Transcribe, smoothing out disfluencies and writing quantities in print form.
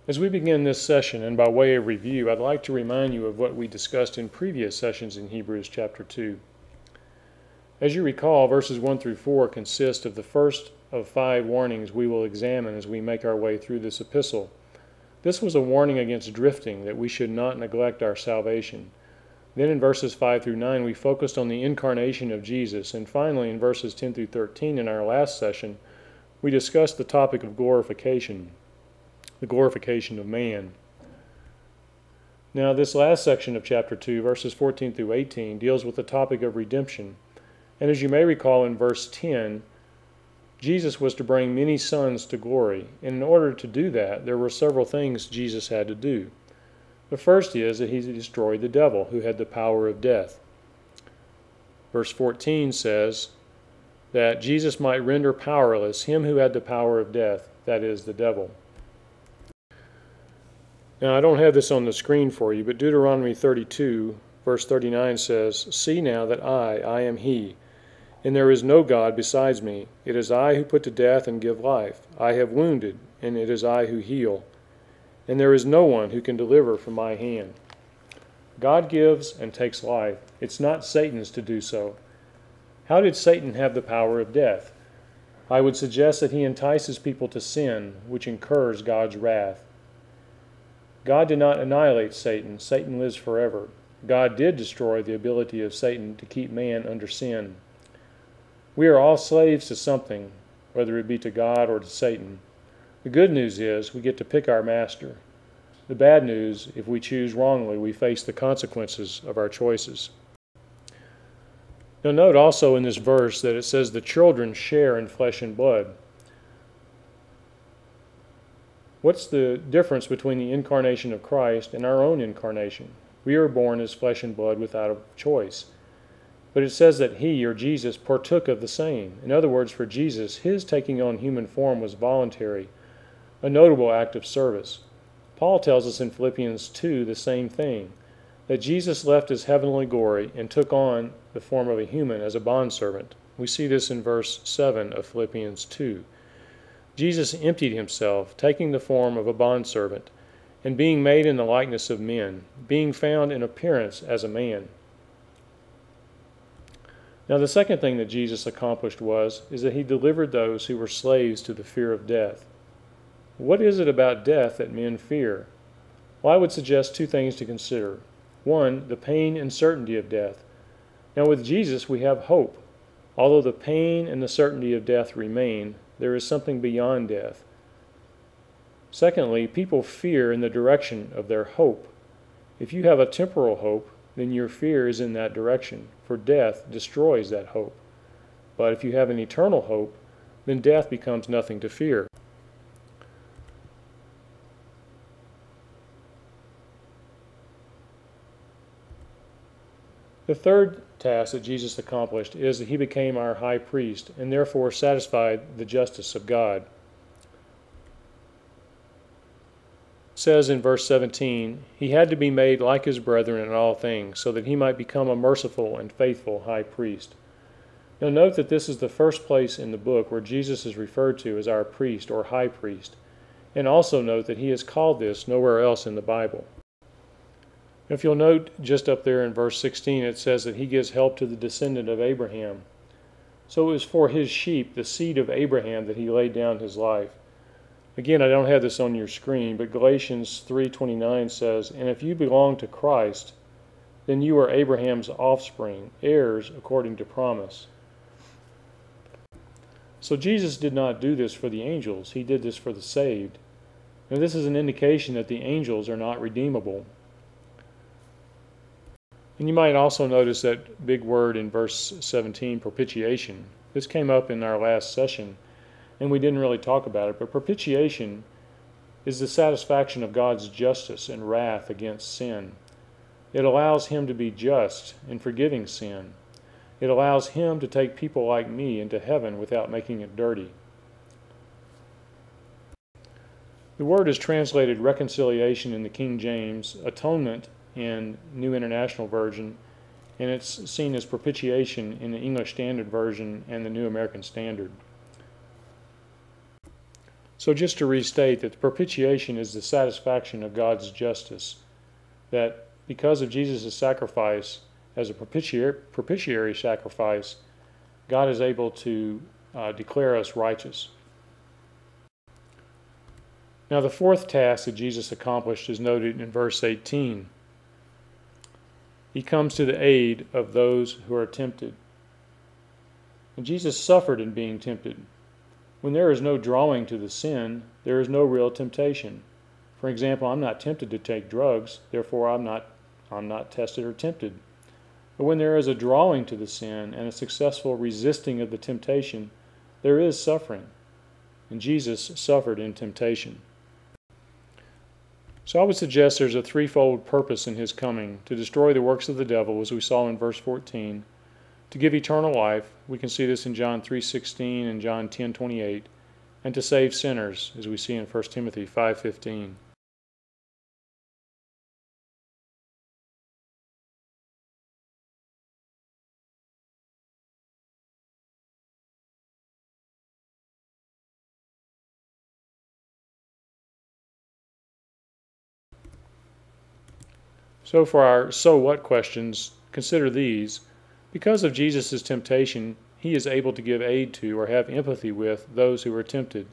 As we begin this session, and by way of review, I'd like to remind you of what we discussed in previous sessions in Hebrews chapter 2. As you recall, verses 1 through 4 consist of the first of 5 warnings we will examine as we make our way through this epistle. This was a warning against drifting, that we should not neglect our salvation. Then in verses 5 through 9, we focused on the incarnation of Jesus, and finally in verses 10 through 13 in our last session, we discussed the topic of glorification, the glorification of man. Now, this last section of chapter 2, verses 14 through 18, deals with the topic of redemption. And as you may recall in verse 10, Jesus was to bring many sons to glory. And in order to do that, there were several things Jesus had to do. The first is that he destroyed the devil, who had the power of death. Verse 14 says that Jesus might render powerless him who had the power of death, that is, the devil. Now, I don't have this on the screen for you, but Deuteronomy 32, verse 39 says, "See now that I am he, and there is no God besides me. It is I who put to death and give life. I have wounded, and it is I who heal. And there is no one who can deliver from my hand." God gives and takes life. It's not Satan's to do so. How did Satan have the power of death? I would suggest that he entices people to sin, which incurs God's wrath. God did not annihilate Satan. Satan lives forever. God did destroy the ability of Satan to keep man under sin. We are all slaves to something, whether it be to God or to Satan. The good news is we get to pick our master. The bad news, if we choose wrongly, we face the consequences of our choices. Now note also in this verse that it says the children share in flesh and blood. What's the difference between the incarnation of Christ and our own incarnation? We are born as flesh and blood without a choice. But it says that he, or Jesus, partook of the same. In other words, for Jesus, his taking on human form was voluntary, a notable act of service. Paul tells us in Philippians 2 the same thing, that Jesus left his heavenly glory and took on the form of a human as a bondservant. We see this in verse 7 of Philippians 2. Jesus emptied himself, taking the form of a bondservant, and being made in the likeness of men, being found in appearance as a man. Now the second thing that Jesus accomplished is that he delivered those who were slaves to the fear of death. What is it about death that men fear? Well, I would suggest 2 things to consider. 1, the pain and certainty of death. Now with Jesus we have hope. Although the pain and the certainty of death remain, there is something beyond death. Secondly, people fear in the direction of their hope. If you have a temporal hope, then your fear is in that direction, for death destroys that hope. But if you have an eternal hope, then death becomes nothing to fear. The third task that Jesus accomplished is that he became our high priest and therefore satisfied the justice of God. It says in verse 17, he had to be made like his brethren in all things, so that he might become a merciful and faithful high priest. Now note that this is the first place in the book where Jesus is referred to as our priest or high priest, and also note that he is called this nowhere else in the Bible. If you'll note just up there in verse 16, it says that he gives help to the descendant of Abraham. So it was for his sheep, the seed of Abraham, that he laid down his life. Again, I don't have this on your screen, but Galatians 3:29 says, "And if you belong to Christ, then you are Abraham's offspring, heirs according to promise." So Jesus did not do this for the angels. He did this for the saved. Now this is an indication that the angels are not redeemable. And you might also notice that big word in verse 17, propitiation. This came up in our last session, and we didn't really talk about it, but propitiation is the satisfaction of God's justice and wrath against sin. It allows him to be just in forgiving sin. It allows him to take people like me into heaven without making it dirty. The word is translated reconciliation in the King James, atonement in New International Version, and it's seen as propitiation in the English Standard Version and the New American Standard. So just to restate that the propitiation is the satisfaction of God's justice, that because of Jesus' sacrifice as a propitiatory sacrifice, God is able to declare us righteous. Now the fourth task that Jesus accomplished is noted in verse 18. He comes to the aid of those who are tempted. And Jesus suffered in being tempted. When there is no drawing to the sin, there is no real temptation. For example, I'm not tempted to take drugs, therefore I'm not tested or tempted. But when there is a drawing to the sin and a successful resisting of the temptation, there is suffering. And Jesus suffered in temptation. So I would suggest there's a threefold purpose in his coming: to destroy the works of the devil, as we saw in verse 14, to give eternal life, we can see this in John 3:16 and John 10:28, and to save sinners, as we see in 1 Timothy 5:15. So for our so what questions, consider these. Because of Jesus' temptation, he is able to give aid to or have empathy with those who are tempted.